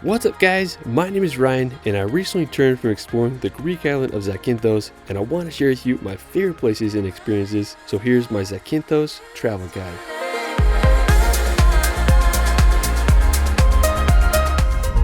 What's up guys, my name is Ryan and I recently returned from exploring the Greek island of Zakynthos and I want to share with you my favorite places and experiences, so here's my Zakynthos travel guide.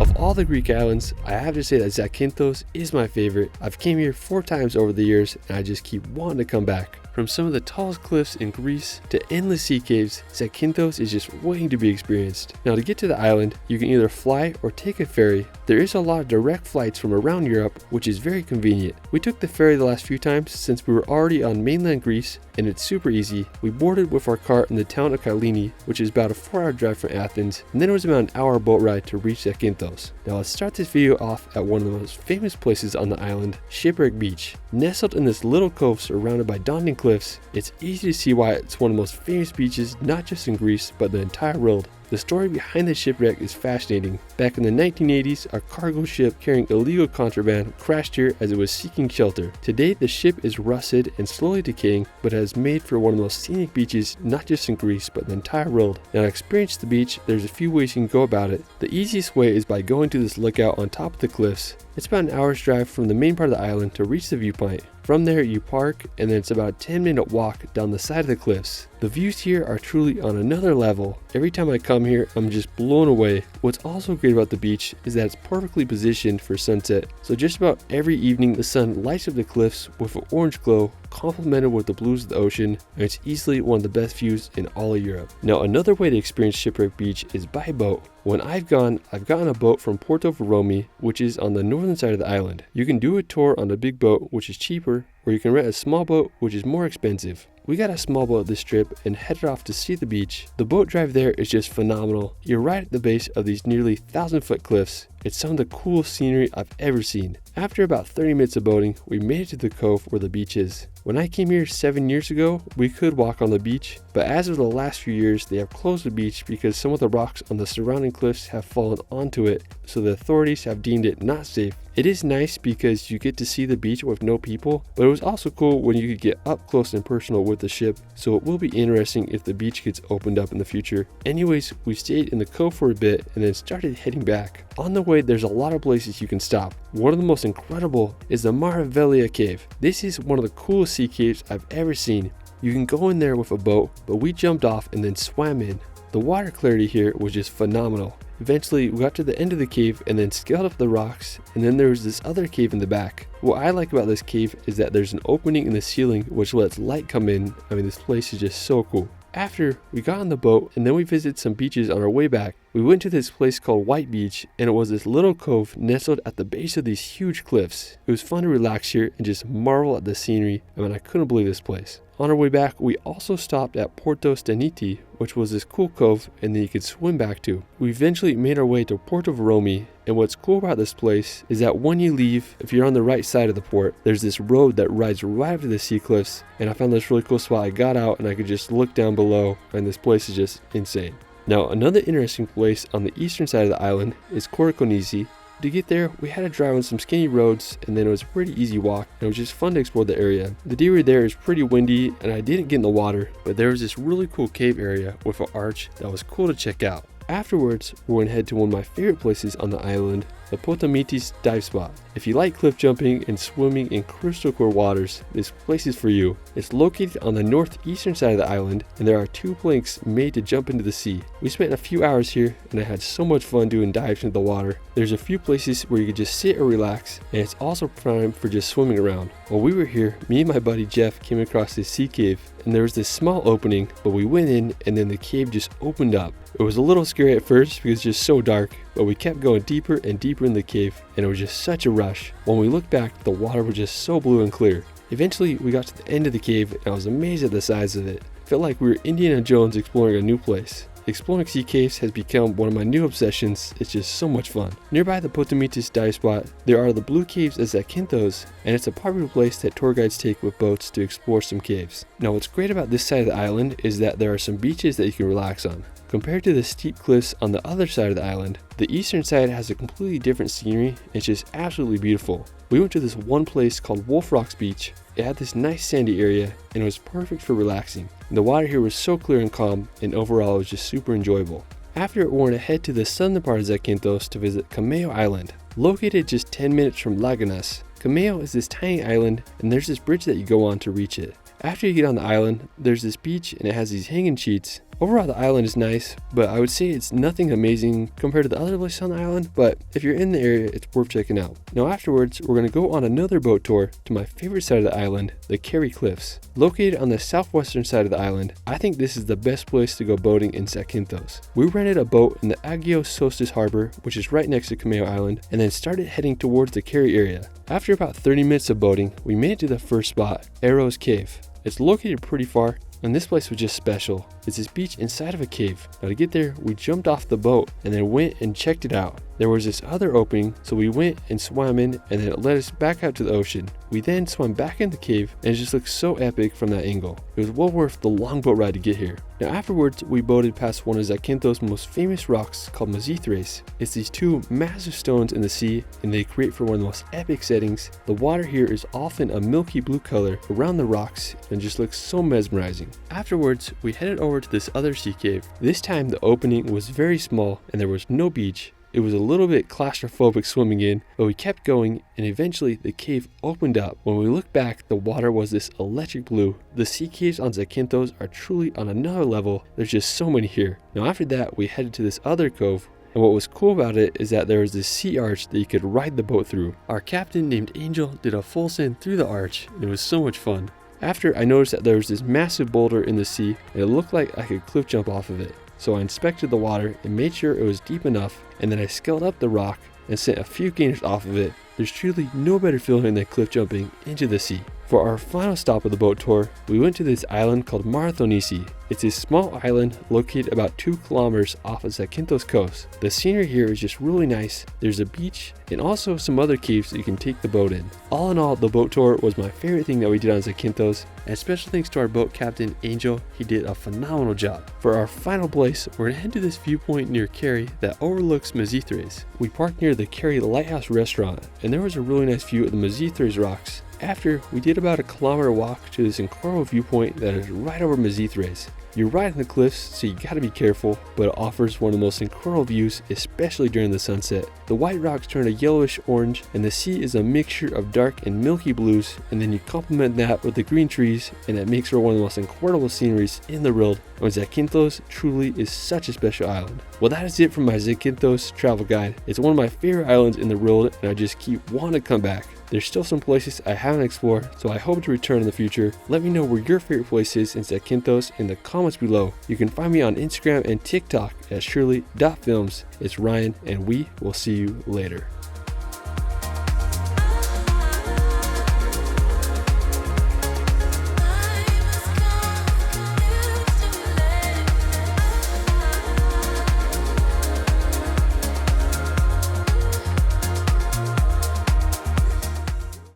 Of all the Greek islands, I have to say that Zakynthos is my favorite. I've came here 4 times over the years and I just keep wanting to come back. From some of the tallest cliffs in Greece to endless sea caves, Zakynthos is just waiting to be experienced. Now to get to the island, you can either fly or take a ferry. There is a lot of direct flights from around Europe, which is very convenient. We took the ferry the last few times since we were already on mainland Greece and it's super easy. We boarded with our car in the town of Kyllini, which is about a 4-hour drive from Athens, and then it was about an hour boat ride to reach Zakynthos. Now let's start this video off at one of the most famous places on the island, Shipwreck Beach. Nestled in this little cove surrounded by daunting cliffs, it's easy to see why it's one of the most famous beaches not just in Greece but the entire world. The story behind the shipwreck is fascinating. Back in the 1980s, a cargo ship carrying illegal contraband crashed here as it was seeking shelter. Today, the ship is rusted and slowly decaying, but has made for one of the most scenic beaches not just in Greece but the entire world. Now to experience the beach, there's a few ways you can go about it. The easiest way is by going to this lookout on top of the cliffs. It's about an hour's drive from the main part of the island to reach the viewpoint. From there you park and then it's about a 10-minute walk down the side of the cliffs. The views here are truly on another level. Every time I come here, I'm just blown away. What's also great about the beach is that it's perfectly positioned for sunset. So just about every evening the sun lights up the cliffs with an orange glow, complemented with the blues of the ocean, and it's easily one of the best views in all of Europe. Now another way to experience Shipwreck Beach is by boat. When I've gotten a boat from Porto Veromi, which is on the northern side of the island. You can do a tour on a big boat, which is cheaper, or you can rent a small boat, which is more expensive. We got a small boat this trip and headed off to see the beach. The boat drive there is just phenomenal. You're right at the base of these nearly 1,000-foot cliffs. It's some of the coolest scenery I've ever seen. After about 30 minutes of boating, we made it to the cove where the beach is. When I came here 7 years ago, we could walk on the beach, but as of the last few years, they have closed the beach because some of the rocks on the surrounding cliffs have fallen onto it, so the authorities have deemed it not safe. It is nice because you get to see the beach with no people, but it was also cool when you could get up close and personal with the ship, so it will be interesting if the beach gets opened up in the future. Anyways, we stayed in the cove for a bit and then started heading back. On the way, there's a lot of places you can stop. One of the most incredible is the Maravelia Cave. This is one of the coolest sea caves I've ever seen. You can go in there with a boat, but we jumped off and then swam in. The water clarity here was just phenomenal. Eventually, we got to the end of the cave and then scaled up the rocks, and then there was this other cave in the back. What I like about this cave is that there's an opening in the ceiling which lets light come in. I mean, this place is just so cool. After, we got on the boat and then we visited some beaches on our way back. We went to this place called White Beach and it was this little cove nestled at the base of these huge cliffs. It was fun to relax here and just marvel at the scenery. I mean, I couldn't believe this place. On our way back, we also stopped at Porto Steniti, which was this cool cove and then you could swim back to. We eventually made our way to Porto Veromi, and what's cool about this place is that when you leave, if you're on the right side of the port, there's this road that rides right up to the sea cliffs, and I found this really cool spot. I got out and I could just look down below, and this place is just insane. Now another interesting place on the eastern side of the island is Korakonisi. To get there, we had to drive on some skinny roads and then it was a pretty easy walk and it was just fun to explore the area. The day we were there is pretty windy and I didn't get in the water, but there was this really cool cave area with an arch that was cool to check out. Afterwards, we're going to head to one of my favorite places on the island, the Potamitis dive spot. If you like cliff jumping and swimming in crystal clear waters, this place is for you. It's located on the northeastern side of the island and there are 2 planks made to jump into the sea. We spent a few hours here and I had so much fun doing dives into the water. There's a few places where you can just sit or relax, and it's also prime for just swimming around. While we were here, me and my buddy Jeff came across this sea cave and there was this small opening, but we went in and then the cave just opened up. It was a little scary at first because it's just so dark, but we kept going deeper and deeper in the cave and it was just such a rush. When we looked back, the water was just so blue and clear. Eventually, we got to the end of the cave and I was amazed at the size of it. Felt like we were Indiana Jones exploring a new place. Exploring sea caves has become one of my new obsessions. It's just so much fun. Nearby the Potamitis dive spot, there are the blue caves at Zakynthos, and it's a popular place that tour guides take with boats to explore some caves. Now what's great about this side of the island is that there are some beaches that you can relax on. Compared to the steep cliffs on the other side of the island, the eastern side has a completely different scenery. It's just absolutely beautiful. We went to this one place called Wolf Rocks Beach. It had this nice sandy area and it was perfect for relaxing. The water here was so clear and calm, and overall it was just super enjoyable. After we're going to head to the southern part of Zakynthos to visit Cameo Island. Located just 10 minutes from Laganas, Cameo is this tiny island and there's this bridge that you go on to reach it. After you get on the island, there's this beach and it has these hanging sheets. Overall, the island is nice, but I would say it's nothing amazing compared to the other places on the island, but if you're in the area, it's worth checking out. Now afterwards, we're going to go on another boat tour to my favorite side of the island, the Keri Cliffs. Located on the southwestern side of the island, I think this is the best place to go boating in Zakynthos. We rented a boat in the Agios Sostis harbor, which is right next to Cameo Island, and then started heading towards the Keri area. After about 30 minutes of boating, we made it to the first spot, Eros Cave. It's located pretty far, and this place was just special. It's this beach inside of a cave. Now to get there, we jumped off the boat and then went and checked it out. There was this other opening, so we went and swam in, and then it led us back out to the ocean. We then swam back in the cave, and it just looked so epic from that angle. It was well worth the long boat ride to get here. Now afterwards, we boated past one of Zakynthos' most famous rocks called Mzithres. It's these two massive stones in the sea, and they create for one of the most epic settings. The water here is often a milky blue color around the rocks and just looks so mesmerizing. Afterwards, we headed over to this other sea cave. This time the opening was very small and there was no beach. It was a little bit claustrophobic swimming in, but we kept going and eventually the cave opened up. When we looked back, the water was this electric blue. The sea caves on Zakynthos are truly on another level. There's just so many here. Now after that, we headed to this other cove. And what was cool about it is that there was this sea arch that you could ride the boat through. Our captain named Angel did a full send through the arch and it was so much fun. After, I noticed that there was this massive boulder in the sea and it looked like I could cliff jump off of it. So I inspected the water and made sure it was deep enough, and then I scaled up the rock and sent a few gainers off of it. There's truly no better feeling than cliff jumping into the sea. For our final stop of the boat tour, we went to this island called Marathonisi. It's a small island located about 2 kilometers off of Zakynthos coast. The scenery here is just really nice. There's a beach and also some other caves that you can take the boat in. All in all, the boat tour was my favorite thing that we did on Zakynthos, and special thanks to our boat captain Angel. He did a phenomenal job. For our final place, we're gonna head to this viewpoint near Keri that overlooks Mzithres. We parked near the Keri Lighthouse restaurant and there was a really nice view of the Mzithres rocks. After, we did about a kilometer walk to this incredible viewpoint that is right over Mzithres. You're right on the cliffs, so you gotta be careful, but it offers one of the most incredible views, especially during the sunset. The white rocks turn a yellowish orange, and the sea is a mixture of dark and milky blues, and then you complement that with the green trees, and it makes for one of the most incredible sceneries in the world. And Zakynthos truly is such a special island. Well, that is it for my Zakynthos travel guide. It's one of my favorite islands in the world, and I just keep wanting to come back. There's still some places I haven't explored, so I hope to return in the future. Let me know where your favorite place is in Zakynthos in the comments below. You can find me on Instagram and TikTok at shirley.films. It's Ryan, and we will see you later.